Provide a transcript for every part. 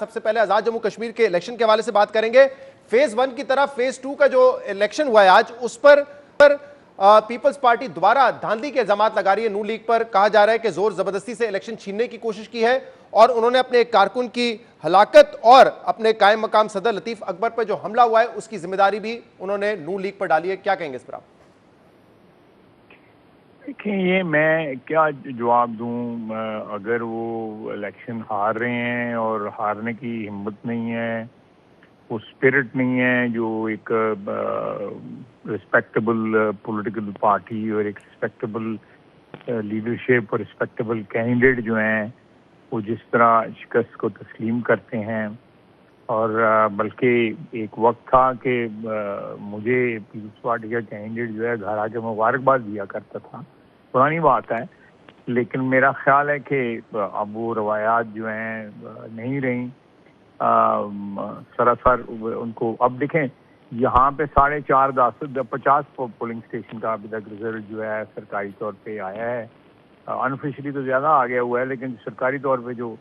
سب سے پہلے آزاد جموں کشمیر کے الیکشن کے حوالے سے بات کریں گے. فیز 1 کی طرف فیز 2 کا جو الیکشن ہوا ہے آج, اس پر پیپلز پارٹی دوبارہ دھاندلی کے الزامات لگا رہی ہے. نون لیگ پر کہا جا رہا ہے کہ زور زبردستی سے الیکشن چھیننے کی کوشش کی ہے, اور انہوں نے اپنے ایک کارکن کی ہلاکت اور اپنے قائم مقام صدر لطیف اکبر پر جو حملہ ہوا ہے اس کی ذمہ داری بھی انہوں نے نون لیگ پر ڈالی ہے. کیا کہیں گے اس پر آپ؟ دیکھیں, یہ میں کیا جواب دوں. اگر وہ الیکشن ہار رہے ہیں اور ہارنے کی ہمت نہیں ہے, وہ اسپرٹ نہیں ہے جو ایک رسپیکٹیبل پولیٹیکل پارٹی اور ایک رسپیکٹیبل لیڈرشپ اور رسپیکٹیبل کینڈیڈیٹ جو ہیں وہ جس طرح شکست کو تسلیم کرتے ہیں. اور بلکہ ایک وقت تھا کہ مجھے پیپلز پارٹی کا کینڈیڈیٹ جو ہے گھر آ کے مبارکباد دیا کرتا تھا. پرانی بات ہے, لیکن میرا خیال ہے کہ اب وہ روایات جو ہیں نہیں رہیں. سراسر ان کو اب دیکھیں, یہاں پہ 450 پولنگ اسٹیشن کا ابھی تک رزلٹ جو ہے سرکاری طور پہ آیا ہے. انفیشلی تو زیادہ آ گیا ہوا ہے, لیکن سرکاری طور پہ جو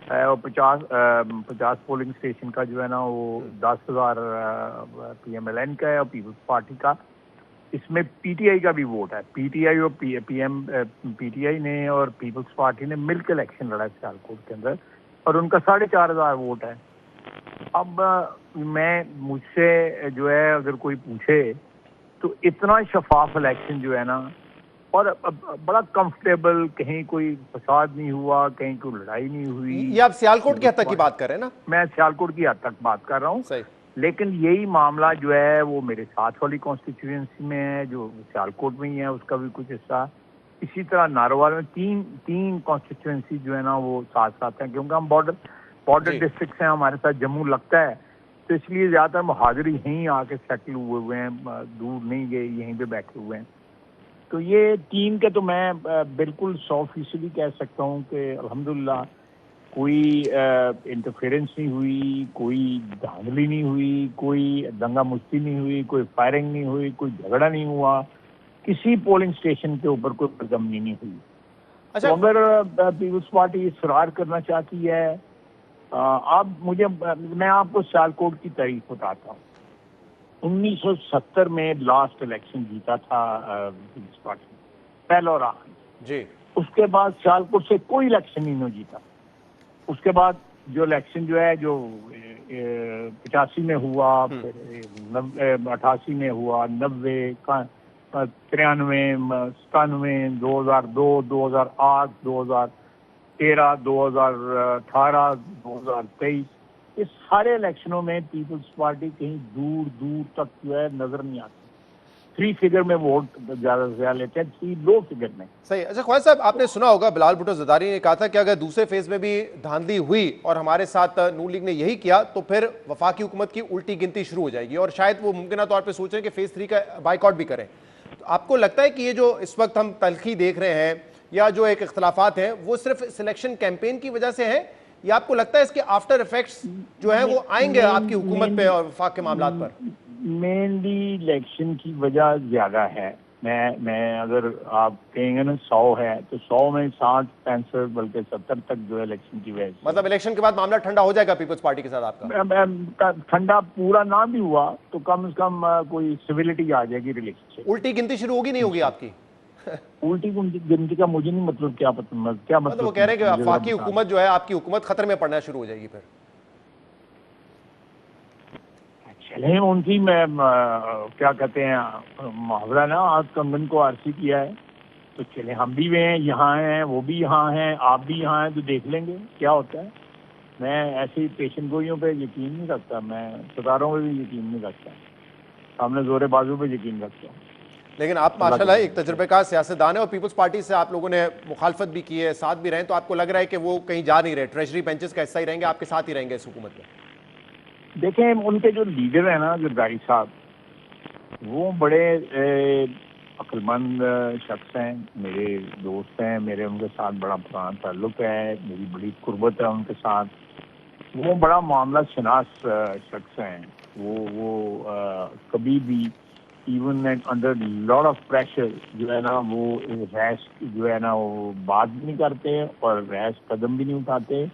ہے وہ 50 پولنگ اسٹیشن کا جو ہے نا وہ 10,000 پی ایم ایل این کا ہے اور پیپلز پارٹی کا. اس میں پی ٹی آئی کا بھی ووٹ ہے. پی ٹی آئی اور پی ٹی آئی نے اور پیپلز پارٹی نے مل کے الیکشن لڑا ہے سیالکوٹ کے اندر, اور ان کا 4,500 ووٹ ہے. اب مجھ سے جو ہے اگر کوئی پوچھے تو اتنا شفاف الیکشن جو ہے نا, اور بڑا کمفرٹیبل, کہیں کوئی فساد نہیں ہوا, کہیں کوئی لڑائی نہیں ہوئی. یہ آپ سیالکوٹ کی حد تک کی بات کر رہے ہیں نا؟ میں سیالکوٹ کی حد تک بات کر رہا ہوں. صحیح. لیکن یہی معاملہ جو ہے وہ میرے ساتھ والی کانسٹیٹیوئنسی میں ہے جو سیالکوٹ میں ہی ہے, اس کا بھی کچھ حصہ. اسی طرح ناروال میں تین کانسٹیٹیوئنسی جو ہے نا وہ ساتھ ساتھ ہیں, کیونکہ ہم بارڈر ڈسٹرکٹس ہیں, ہمارے ساتھ جموں لگتا ہے, تو اس لیے زیادہ تر مہاجر یہیں آ کے سیٹل ہوئے ہیں, دور نہیں گئے, یہیں پہ بیٹھے ہوئے ہیں. تو یہ ٹیم کے تو میں بالکل 100% کہہ سکتا ہوں کہ الحمدللہ کوئی انٹرفیئرنس نہیں ہوئی, کوئی دھاندلی نہیں ہوئی, کوئی دنگا مشتی نہیں ہوئی, کوئی فائرنگ نہیں ہوئی, کوئی جھگڑا نہیں ہوا, کسی پولنگ اسٹیشن کے اوپر کوئی بدامنی نہیں ہوئی. تو اگر پیپلز پارٹی اصرار کرنا چاہتی ہے, میں آپ کو سیالکوٹ کی تاریخ بتاتا ہوں. 1970 میں لاسٹ الیکشن جیتا تھا پیپلز پارٹی, پہلا اور آخری جی. اس کے بعد سیالکوٹ سے کوئی الیکشن نہیں جیتا. اس کے بعد جو الیکشن جو ہے جو 85 میں ہوا, 88 میں ہوا, 90, 93, 97, 2002, 2008, 2013, 2018, 2023, اس سارے الیکشنوں میں پیپلز پارٹی کہیں دور دور تک جو ہے نظر نہیں آتی. 3 فگر میں ووٹ زیادہ سے زیادہ لیتے ہیں, 3 لو فگر میں. صحیح. اچھا خواجہ صاحب, آپ نے سنا ہوگا بلال بھٹو زرداری نے کہا تھا کہ اگر دوسرے فیز میں بھی دھاندلی ہوئی اور ہمارے ساتھ نون لیگ نے یہی کیا تو پھر وفاقی حکومت کی الٹی گنتی شروع ہو جائے گی, اور شاید وہ ممکنہ طور پہ سوچ رہے ہیں کہ فیز 3 کا بائیکاٹ بھی کریں. تو آپ کو لگتا ہے کہ یہ جو اس وقت ہم تلخی دیکھ رہے ہیں یا جو ایک اختلافات ہیں وہ صرف سلیکشن کیمپین کی وجہ سے ہیں, یا آپ کو لگتا ہے اس کے آفٹر ایفیکٹس جو ہیں وہ آئیں گے آپ کی حکومت پہ اور وفاق کے معاملات پر؟ مینلی الیکشن کی وجہ زیادہ ہے. میں اگر آپ کہیں گے نا 100 ہے تو 100 میں 60, 65 بلکہ 70 تک جو ہے الیکشن کی وجہ سے. مطلب الیکشن کے بعد معاملہ ٹھنڈا ہو جائے گا پیپلز پارٹی کے ساتھ آپ کا؟ ٹھنڈا پورا نہ بھی ہوا تو کم از کم کوئی سویلٹی آ جائے گی ریلیشن سے. الٹی گنتی شروع ہوگی نہیں ہوگی آپ کی؟ الٹی گنتی کا مجھے نہیں مطلب کیا مطلب وہ کہہ رہے ہیں کہ وفاقی حکومت جو ہے آپ کی حکومت خطر میں پڑنا شروع ہو جائے گی پھر. چلیں ان کی میں کیا کہتے ہیں محاورہ نا, آج کنگن کو آرسی کیا ہے, تو چلیں ہم بھی ہیں یہاں ہیں, وہ بھی یہاں ہیں, آپ بھی یہاں ہیں, تو دیکھ لیں گے کیا ہوتا ہے. میں ایسی پیشن گوئیوں پہ یقین نہیں رکھتا, میں ستاروں پہ بھی یقین نہیں رکھتا, سامنے زور بازو پہ یقین رکھتا ہوں. لیکن آپ ماشاءاللہ ایک تجربہ کار سیاستدان ہیں اور پیپلز پارٹی سے آپ لوگوں نے مخالفت بھی کی ہے, ساتھ بھی رہیں, تو آپ کو لگ رہا ہے کہ وہ کہیں جا نہیں رہے, ٹریجری بینچز کا حصہ ہی رہیں گے, آپ کے ساتھ ہی رہیں گے اس حکومت میں؟ دیکھیں ان کے جو لیڈر ہیں نا زرداری صاحب, وہ بڑے عقل مند شخص ہیں, میرے دوست ہیں, میرے ان کے ساتھ بڑا پرانا تعلق ہے, میری بڑی قربت ہے ان کے ساتھ. وہ بڑا معاملہ شناس شخص ہیں. وہ کبھی بھی even under lot of pressure جو ہے نا وہ ریش جو ہے نا وہ بات بھی نہیں کرتے اور ریش قدم بھی نہیں اٹھاتے.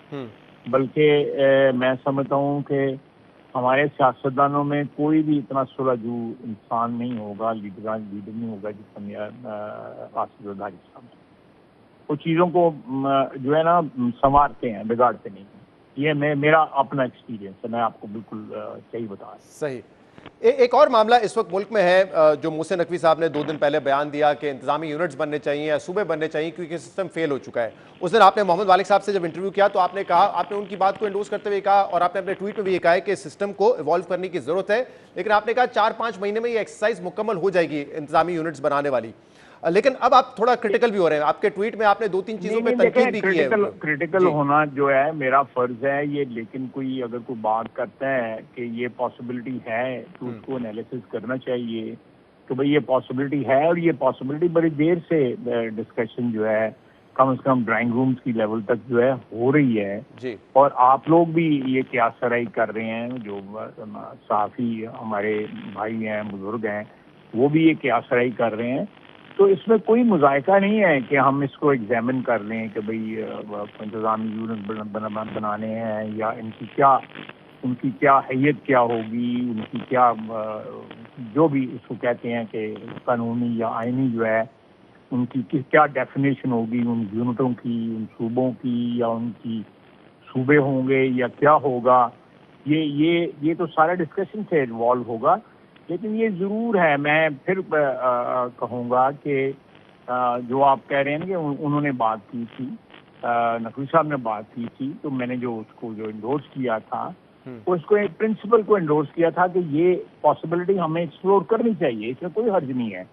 بلکہ میں سمجھتا ہوں کہ ہمارے سیاستدانوں میں کوئی بھی اتنا سلجھو انسان نہیں ہوگا، لیڈر نہیں ہوگا جتنا آصف زرداری صاحب ہیں۔ وہ چیزوں کو جو ہے نا سنوارتے ہیں، بگاڑتے نہیں ہیں۔ یہ میرا اپنا ایکسپیرینس ہے، میں آپ کو بالکل صحیح بتا رہا ہوں۔ صحیح۔ ایک اور معاملہ اس وقت ملک میں ہے جو محسن نقوی صاحب نے 2 دن پہلے بیان دیا کہ انتظامی یونٹس بننے چاہیے یا صوبے بننے چاہیے کیونکہ سسٹم فیل ہو چکا ہے۔ اس دن آپ نے محمد والد صاحب سے جب انٹرویو کیا تو آپ نے کہا، آپ نے ان کی بات کو انڈورس کرتے ہوئے کہا اور آپ نے اپنے ٹویٹ میں بھی یہ کہا ہے کہ سسٹم کو ایوالو کرنے کی ضرورت ہے، لیکن آپ نے کہا 4-5 مہینے میں یہ ایکسرسائز مکمل ہو جائے گی انتظامی یونٹس بنانے والی۔ لیکن اب آپ تھوڑا کرٹیکل بھی ہو رہے ہیں، آپ کے ٹویٹ میں آپ نے 2-3 چیزوں پہ تنقید بھی کی ہے۔ کرٹیکل ہونا جو ہے میرا فرض ہے یہ، لیکن کوئی اگر کوئی بات کرتا ہے کہ یہ پاسبلٹی ہے تو اس کو انالیسس کرنا چاہیے کہ بھئی یہ پاسبلٹی ہے، اور یہ پاسبلٹی بڑی دیر سے ڈسکشن جو ہے کم از کم ڈرائنگ رومز کی لیول تک جو ہے ہو رہی ہے، اور آپ لوگ بھی یہ قیاس سرائی کر رہے ہیں، جو صحافی ہمارے بھائی ہیں، بزرگ ہیں، وہ بھی یہ قیاس سرائی کر رہے ہیں۔ تو اس میں کوئی مذائقہ نہیں ہے کہ ہم اس کو ایگزامن کر لیں کہ بھئی انتظامی یونٹ بنانے ہیں یا ان کی کیا حیت کیا ہوگی، ان کی کیا جو بھی اس کو کہتے ہیں کہ قانونی یا آئینی جو ہے ان کی کیا ڈیفینیشن ہوگی ان یونٹوں کی، ان صوبوں کی، یا ان کی صوبے ہوں گے یا کیا ہوگا، یہ تو سارا ڈسکشن سے انوالو ہوگا۔ لیکن یہ ضرور ہے، میں پھر کہوں گا کہ جو آپ کہہ رہے ہیں کہ انہوں نے بات کی تھی، نقوی صاحب نے بات کی تھی، تو میں نے جو اس کو جو انڈورس کیا تھا وہ اس کو ایک پرنسپل کو انڈورس کیا تھا کہ یہ پاسبلٹی ہمیں ایکسپلور کرنی چاہیے، اس میں کوئی حرج نہیں ہے۔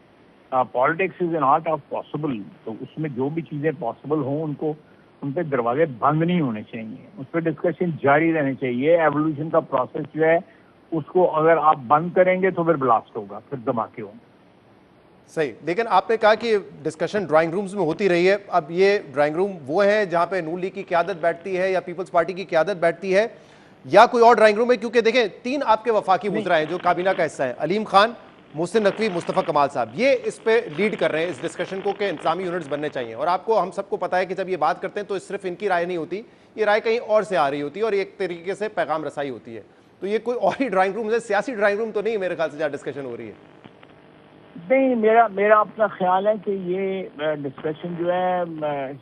Politics is an art of possible, تو اس میں جو بھی چیزیں پاسبل ہوں ان پہ دروازے بند نہیں ہونے چاہیے، اس پہ ڈسکشن جاری رہنے چاہیے۔ ایوولوشن کا پروسیس جو ہے اس کو اگر آپ بند کریں گے تو پھر بلاسٹ ہوگا، پھر دھماکے ہوں گے۔ صحیح، لیکن آپ نے کہا کہ ڈسکشن ڈرائنگ رومز میں ہوتی رہی ہے، اب یہ ڈرائنگ روم وہ ہیں جہاں پہ نون لیگ کی قیادت بیٹھتی ہے یا پیپلز پارٹی کی قیادت بیٹھتی ہے، یا کوئی اور ڈرائنگ روم ہے؟ کیونکہ دیکھیں 3 آپ کے وفاقی وزراء ہیں جو کابینہ کا حصہ ہیں، علیم خان، محسن نقوی، مصطفیٰ کمال صاحب، یہ اس پہ لیڈ کر رہے ہیں اس ڈسکشن کو کہ انتظامی یونٹس بننے چاہیے، اور آپ کو ہم سب کو پتہ ہے کہ جب یہ بات کرتے ہیں تو صرف ان کی رائے نہیں ہوتی، یہ رائے کہیں اور سے آ رہی ہوتی ہے اور ایک طریقے سے پیغام رسائی ہوتی ہے۔ تو یہ کوئی اور ہی ڈرائنگ روم ہے، سیاسی ڈرائنگ روم تو نہیں میرے خیال سے جہاں ڈسکشن ہو رہی ہے۔ نہیں، میرا اپنا خیال ہے کہ یہ ڈسکشن جو ہے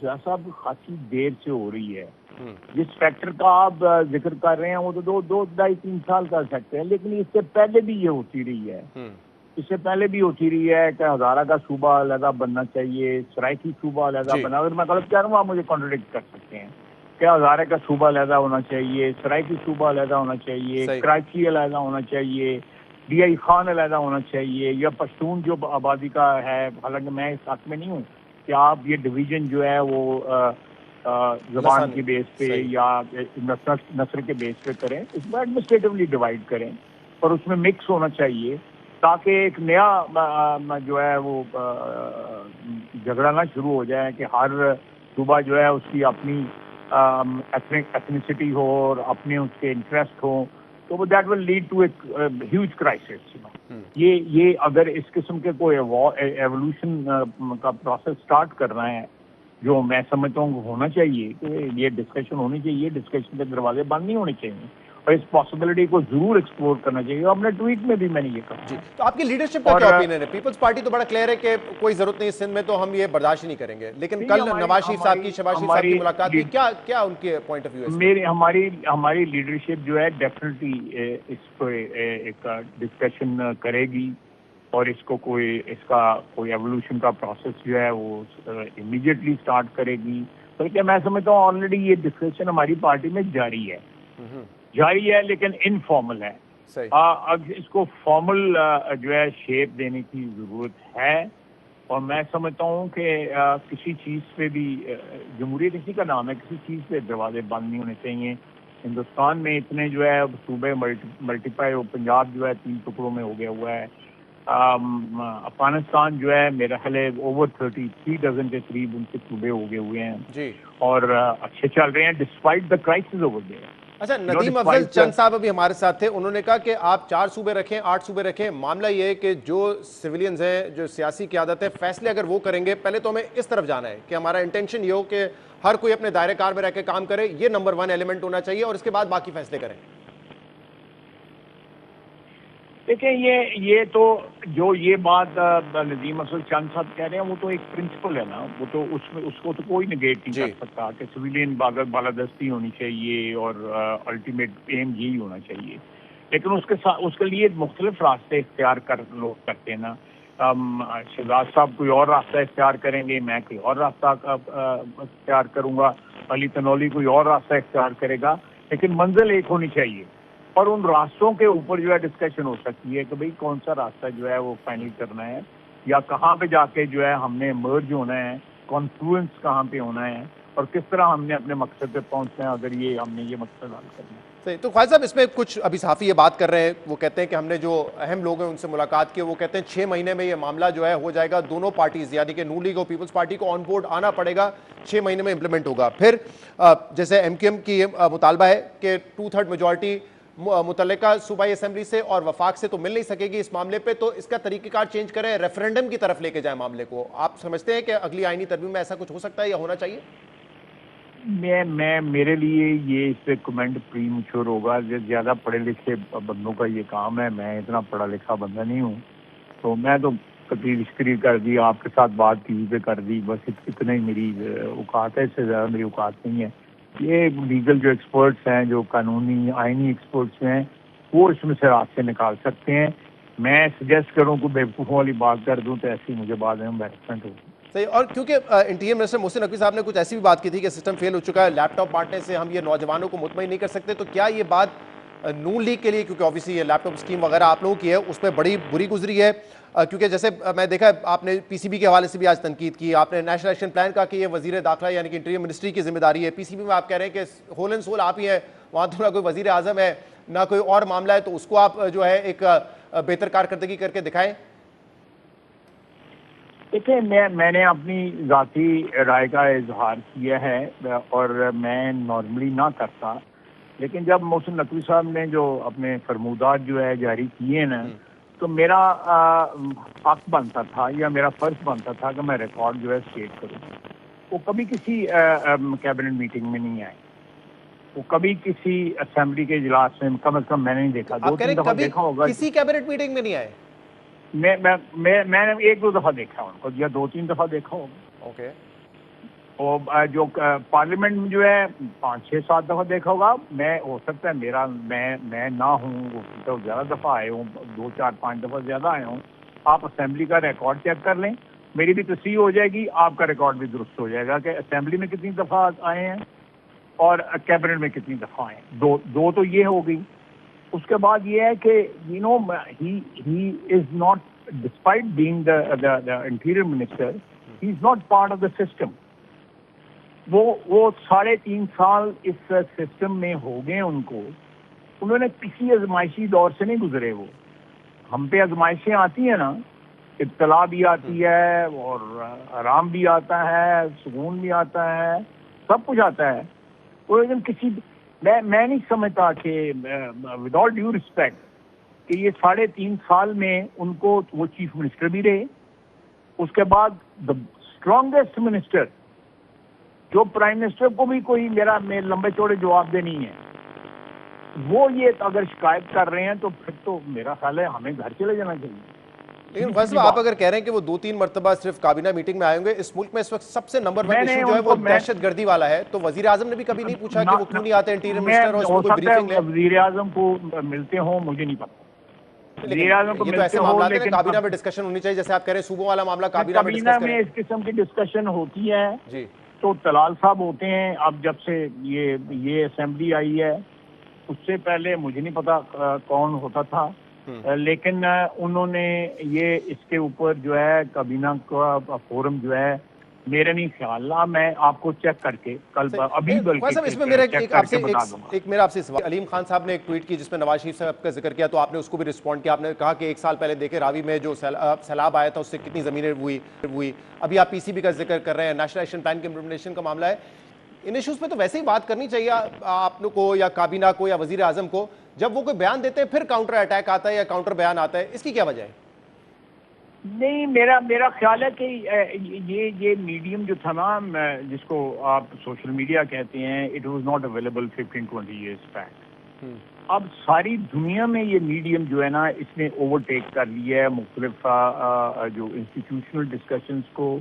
شہزاد صاحب خاصی دیر سے ہو رہی ہے۔ جس فیکٹر کا آپ ذکر کر رہے ہیں وہ تو 2-2.5-3 سال کا فیکٹر ہے، لیکن اس سے پہلے بھی یہ ہوتی رہی ہے۔ اس سے پہلے بھی ہوتی رہی ہے کہ ہزارہ کا صوبہ علیحدہ بننا چاہیے، سرائکی صوبہ علیحدہ بننا، اگر میں غلط کہہ رہا ہوں آپ مجھے کانٹرڈکٹ کر سکتے ہیں، کہ ہزارہ کا صوبہ علیحدہ ہونا چاہیے، سرائکی صوبہ علیحدہ ہونا چاہیے، کراچی علیحدہ ہونا چاہیے، ڈی آئی خان علیحدہ ہونا چاہیے، یا پشتون جو آبادی کا ہے، حالانکہ میں اس حق میں نہیں ہوں کہ آپ یہ ڈویژن جو ہے وہ زبان کی بیس پہ یا نسل کے بیس پہ کریں، اس میں ایڈمنسٹریٹولی ڈیوائڈ کریں، اور اس میں مکس ہونا چاہیے تاکہ ایک نیا جو ہے وہ جھگڑا نہ شروع ہو جائے کہ ہر صوبہ جو ہے اس کی اپنی ایتھنیسٹی ہو اور اپنے اس کے انٹرسٹ ہوں، تو that will lead to a huge crisis. یہ اگر اس قسم کے کوئی ایوولوشن کا پروسیس سٹارٹ کرنا ہے، جو میں سمجھتا ہوں ہونا چاہیے کہ یہ ڈسکشن ہونی چاہیے، ڈسکشن کے دروازے بند نہیں ہونے چاہیے، اور اس پاسبلٹی کو ضرور ایکسپلور کرنا چاہیے۔ اپنے ٹویٹ میں بھی میں نے یہ کہا۔ جی، تو آپ کی لیڈرشپ کا کیا اوپینین ہے؟ پیپلز پارٹی تو بڑا کلیئر ہے کہ کوئی ضرورت نہیں سندھ میں، تو ہم یہ برداشت نہیں کریں گے، لیکن کل نواز شریف صاحب کی، شہباز شریف صاحب کی ملاقات کی، کیا ان کے پوائنٹ آف ویو ہے؟ ہماری لیڈرشپ جو ہے ڈیفینیٹلی اس کو ایک ڈسکشن کرے گی، اور اس کا کوئی ایوولوشن کا پروسیس جو ہے وہ امیڈیٹلی سٹارٹ کرے گی، بلکہ میں سمجھتا ہوں آلریڈی یہ ڈسکشن ہماری پارٹی میں جاری ہے، لیکن انفارمل ہے۔ اب اس کو فارمل جو ہے شیپ دینے کی ضرورت ہے، اور میں سمجھتا ہوں کہ کسی چیز پہ بھی، جمہوریت اسی کا نام ہے، کسی چیز پہ دروازے بند نہیں ہونے چاہیے۔ ہندوستان میں اتنے جو ہے صوبے ملٹیپلائی، پنجاب جو ہے 3 ٹکڑوں میں ہو گیا ہوا ہے، افغانستان جو ہے میرا خیال ہے اوور 33 ڈزن کے قریب ان کے صوبے ہو گئے ہوئے ہیں، اور اچھے چل رہے ہیں despite the crisis over there. اچھا، ندیم افضل چند صاحب ابھی ہمارے ساتھ تھے، انہوں نے کہا کہ آپ 4 صوبے رکھیں، 8 صوبے رکھیں، معاملہ یہ ہے کہ جو سویلینز ہیں، جو سیاسی قیادت ہے، فیصلے اگر وہ کریں گے، پہلے تو ہمیں اس طرف جانا ہے کہ ہمارا انٹینشن یہ ہو کہ ہر کوئی اپنے دائرے کار میں رہ کے کام کرے، یہ نمبر 1 ایلیمنٹ ہونا چاہیے، اور اس کے بعد باقی فیصلے کریں۔ دیکھیں یہ تو جو یہ بات ندیم افضل چند صاحب کہہ رہے ہیں وہ تو ایک پرنسپل ہے نا، وہ تو اس کو تو کوئی نگیٹ نہیں کر سکتا کہ سویلین بالادستی ہونی چاہیے اور الٹیمیٹ ایم یہی ہونا چاہیے، لیکن اس کے لیے مختلف راستے اختیار لوگ کرتے ہیں نا۔ شہزاد صاحب کوئی اور راستہ اختیار کریں گے، میں کوئی اور راستہ اختیار کروں گا، علی تنولی کوئی اور راستہ اختیار کرے گا، لیکن منزل ایک ہونی چاہیے، اور ان راستوں کے اوپر جو ہے ڈسکشن ہو سکتی ہے کہ بھئی کون سا راستہ جو ہے وہ فائنل کرنا ہے، یا کہاں پہ جا کے جو ہے ہم نے مرج ہونا ہے، کانفلوئنس کہاں پہ ہونا ہے، اور کس طرح ہم نے اپنے مقصد پہ پہنچنا ہے اگر ہم نے یہ مقصد حل کرنا ہے۔ صحیح، تو خواجہ صاحب اس میں کچھ ابھی صحافی یہ بات کر رہے ہیں، وہ کہتے ہیں کہ ہم نے جو اہم لوگ ہیں ان سے ملاقات کی، وہ کہتے ہیں 6 مہینے میں یہ معاملہ جو ہے ہو جائے گا، دونوں پارٹیز یعنی کہ نون لیگ اور پیپلز پارٹی کو آن بورڈ آنا پڑے گا، 6 مہینے میں امپلیمنٹ ہوگا۔ پھر جیسے ایم کیو ایم کی یہ مطالبہ ہے کہ 2/3 میجورٹی متعلقہ صوبائی اسمبلی سے اور وفاق سے تو مل نہیں سکے گی اس معاملے پہ، تو اس کا طریقہ کار چینج کریں، ریفرینڈم کی طرف لے کے جائیں معاملے کو۔ آپ سمجھتے ہیں کہ اگلی آئینی ترمیم میں ایسا کچھ ہو سکتا ہے یا ہونا چاہیے؟ میرے لیے یہ اس پہ کمنٹ پری میچور ہوگا، زیادہ پڑھے لکھے بندوں کا یہ کام ہے، میں اتنا پڑھا لکھا بندہ نہیں ہوں، تو میں تو تقریر کر دی، آپ کے ساتھ بات ٹی وی پہ کر دی، بس اتنا ہی میری اوقات ہے، اس سے زیادہ میری اوقات نہیں ہے۔ یہ لیگل جو ایکسپرٹس ہیں، جو قانونی آئینی ایکسپرٹس ہیں، وہ اس میں سے راستے نکال سکتے ہیں۔ میں سجیسٹ کروں کہ بیوقوفوں والی بات کر دوں تو ایسی مجھے بعد میں امبیرسمنٹ ہوگی۔ صحیح، اور کیونکہ انٹیریئر منسٹر محسن نقوی صاحب نے کچھ ایسی بھی بات کی تھی کہ سسٹم فیل ہو چکا ہے، لیپ ٹاپ بانٹنے سے ہم یہ نوجوانوں کو مطمئن نہیں کر سکتے، تو کیا یہ بات نون لیگ کے لیے، کیونکہ آبویسلی یہ لیپ ٹاپ اسکیم وغیرہ آپ لوگوں کی ہے، اس پہ بڑی بری گزری ہے، کیونکہ جیسے میں دیکھا آپ نے پی سی بی کے حوالے سے بھی آج تنقید کی، آپ نے نیشنل ایکشن پلان کا کہ یہ وزیر داخلہ یعنی کہ انٹیریئر منسٹری کی ذمہ داری ہے، پی سی بی میں آپ کہہ رہے ہیں کہ ہول اینڈ سول آپ ہی ہیں، وہاں تو نہ کوئی وزیر اعظم ہے نہ کوئی اور معاملہ ہے، تو اس کو آپ جو ہے ایک بہتر کارکردگی کر کے دکھائیں۔ دیکھیں، میں نے اپنی ذاتی رائے کا اظہار کیا ہے اور میں نارملی نہ کرتا، لیکن جب محسن نقوی صاحب نے جو اپنے فرمودات جو ہے جاری کیے نا، تو میرا حق بنتا تھا یا میرا فرض بنتا تھا کہ میں ریکارڈ جو ہے اسٹیٹ کروں۔ وہ کبھی کسی کیبنٹ میٹنگ میں نہیں آئے، وہ کبھی کسی اسمبلی کے اجلاس میں کم از کم میں نے نہیں دیکھا، 2-3 دفعہ دیکھا ہوگا، کسی کیبنٹ میٹنگ میں نہیں آئے؟ میں نے 1-2 دفعہ دیکھا ان کو، یا 2-3 دفعہ دیکھا ہوگا۔ اوکے، اور جو پارلیمنٹ میں جو ہے 5-6-7 دفعہ دیکھا ہوگا، میں ہو سکتا ہے میں نہ ہوں، وہ تو زیادہ دفعہ آئے ہوں، 2-4-5 دفعہ زیادہ آئے ہوں۔ آپ اسمبلی کا ریکارڈ چیک کر لیں، میری بھی تصحیح ہو جائے گی، آپ کا ریکارڈ بھی درست ہو جائے گا کہ اسمبلی میں کتنی دفعہ آئے ہیں اور کیبنٹ میں کتنی دفعہ آئے ہیں۔ دو تو یہ ہو گئی۔ اس کے بعد یہ ہے کہ he is not, despite being the interior minister, he is not part of the system. وہ 3.5 سال اس سسٹم میں ہو گئے ان کو، انہوں نے کسی ازمائشی دور سے نہیں گزرے۔ وہ ہم پہ ازمائشیں آتی ہیں نا، ابتلا بھی آتی ہے اور آرام بھی آتا ہے، سکون بھی آتا ہے، سب کچھ آتا ہے۔ وہ لیکن میں نہیں سمجھتا کہ ود آل ڈیو ریسپیکٹ کہ یہ 3.5 سال میں ان کو وہ چیف منسٹر بھی رہے، اس کے بعد دا اسٹرانگیسٹ منسٹر جو پرائم منسٹر کو بھی کوئی میرا لمبے چوڑے جواب دے نہیں ہے، وہ یہ اگر شکایت کر رہے ہیں تو پھر تو میرا خیال ہے ہمیں گھر چلے جانا چاہیے۔ لیکن فیصلہ آپ اگر کہہ رہے ہیں کہ وہ 2-3 مرتبہ صرف کابینہ میٹنگ میں آئے ہوں گے، اس ملک میں اس وقت سب سے نمبر 1 ایشو جو ہے وہ دہشت گردی والا ہے، تو وزیر اعظم نے بھی کبھی نہیں پوچھا کہ وہ کیوں نہیں آتے انٹیریئر منسٹر اور اس کو کوئی بریفنگ لے؟ وزیر اعظم کو ملتے ہوں، مجھے نہیں پتا، وزیر اعظم کو یہ تو ملتے ایسے ہوں، معاملات ہیں لیکن کابینہ میں ڈسکشن ہونی چاہیے، جیسے آپ کہہ رہے ہیں صوبوں والا معاملہ کابینہ میں ڈسکس کریں۔ اس قسم کی ڈسکشن ہوتی ہے جی، تو طلال صاحب ہوتے ہیں۔ اب جب سے یہ اسمبلی آئی ہے، اس سے پہلے مجھے نہیں پتا کون ہوتا تھا، لیکن انہوں نے یہ اس کے اوپر جو ہے کابینہ کا فورم جو ہے میرے نہیں خیال، میں آپ کو چیک کر کے کل ابھی بلکہ اس میں میرا چیک کر کے بتا دوں گا۔ میرا آپ سے سوال، علیم خان صاحب نے ایک ٹویٹ کی جس میں نواز شریف صاحب کا ذکر کیا، تو آپ نے اس کو بھی رسپونڈ کیا، آپ نے کہا کہ 1 سال پہلے دیکھیں راوی میں جو سیلاب آیا تھا اس سے کتنی زمینیں ہوئی، ابھی آپ پی سی بی کا ذکر کر رہے ہیں، نیشنل ایکشن پلان کے امپلیمنٹیشن کا معاملہ ہے۔ ان ایشوز پہ تو ویسے ہی بات کرنی چاہیے آپ لوگ کو یا کابینہ کو یا وزیر اعظم کو. جب وہ کوئی بیان دیتے ہیں پھر کاؤنٹر اٹیک آتا ہے یا کاؤنٹر بیان آتا ہے, اس کی کیا وجہ ہے؟ نہیں, میرا خیال ہے کہ یہ میڈیم جو تھا نا, جس کو آپ سوشل میڈیا کہتے ہیں, it was not available 15-20 years back. اب ساری دنیا میں یہ میڈیم جو ہے نا, اس نے اوورٹیک کر لیا ہے مختلف جو انسٹیٹیوشنل ڈسکشنز کو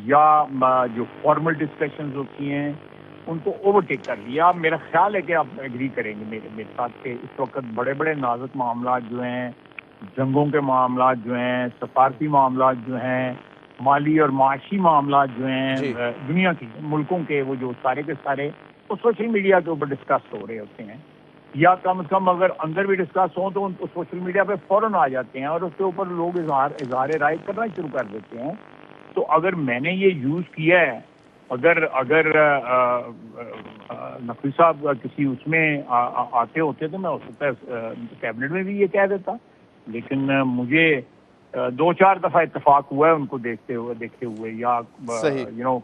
یا جو فارمل ڈسکشنز ہوتی ہیں ان کو اوورٹیک کر لیا. اب میرا خیال ہے کہ آپ ایگری کریں گے میرے ساتھ کہ اس وقت بڑے بڑے نازک معاملات جو ہیں, جنگوں کے معاملات جو ہیں, سفارتی معاملات جو ہیں, مالی اور معاشی معاملات جو ہیں دنیا کی ملکوں کے, وہ جو سارے کے سارے وہ سوشل میڈیا کے اوپر ڈسکس ہو رہے ہوتے ہیں, یا کم از کم اگر اندر بھی ڈسکس ہوں تو ان کو سوشل میڈیا پہ فوراً آ جاتے ہیں اور اس کے اوپر لوگ اظہار رائے کرنا شروع کر دیتے ہیں. تو اگر میں نے یہ یوز کیا ہے, اگر نقوی صاحب کسی اس میں آتے ہوتے تو میں ہو سکتا ہے کیبنٹ میں بھی یہ کہہ دیتا, لیکن مجھے 2-4 دفعہ اتفاق ہوا ہے ان کو دیکھتے ہوئے یا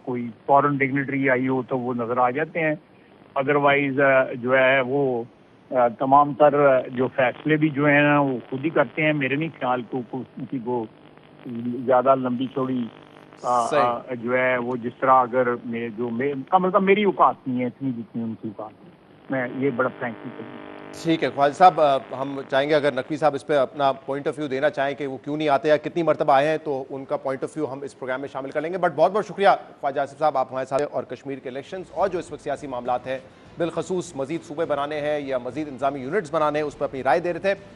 کوئی فورن ڈگنیٹری آئی ہو تو وہ نظر آ جاتے ہیں. ادروائز جو ہے وہ تمام تر جو فیصلے بھی جو ہیں نا وہ خود ہی کرتے ہیں. میرے نہیں خیال کو کسی کو زیادہ لمبی چوڑی جو ہے وہ جس طرح اگر کم از کم میری اوقات نہیں ہے اتنی جتنی ان کی اوقات ہے. میں یہ بڑا فرینکلی کہوں. ٹھیک ہے خواجہ صاحب, ہم چاہیں گے اگر نقوی صاحب اس پہ اپنا پوائنٹ آف ویو دینا چاہیں کہ وہ کیوں نہیں آتے یا کتنی مرتبہ آئے ہیں تو ان کا پوائنٹ آف ویو ہم اس پروگرام میں شامل کر لیں گے. بٹ بہت بہت شکریہ خواجہ آصف صاحب, آپ ہمارے ساتھ, اور کشمیر کے الیکشنز اور جو اس وقت سیاسی معاملات ہیں بالخصوص مزید صوبے بنانے ہیں یا مزید انتظامی یونٹس بنانے ہیں اس پر اپنی رائے دے رہے تھے.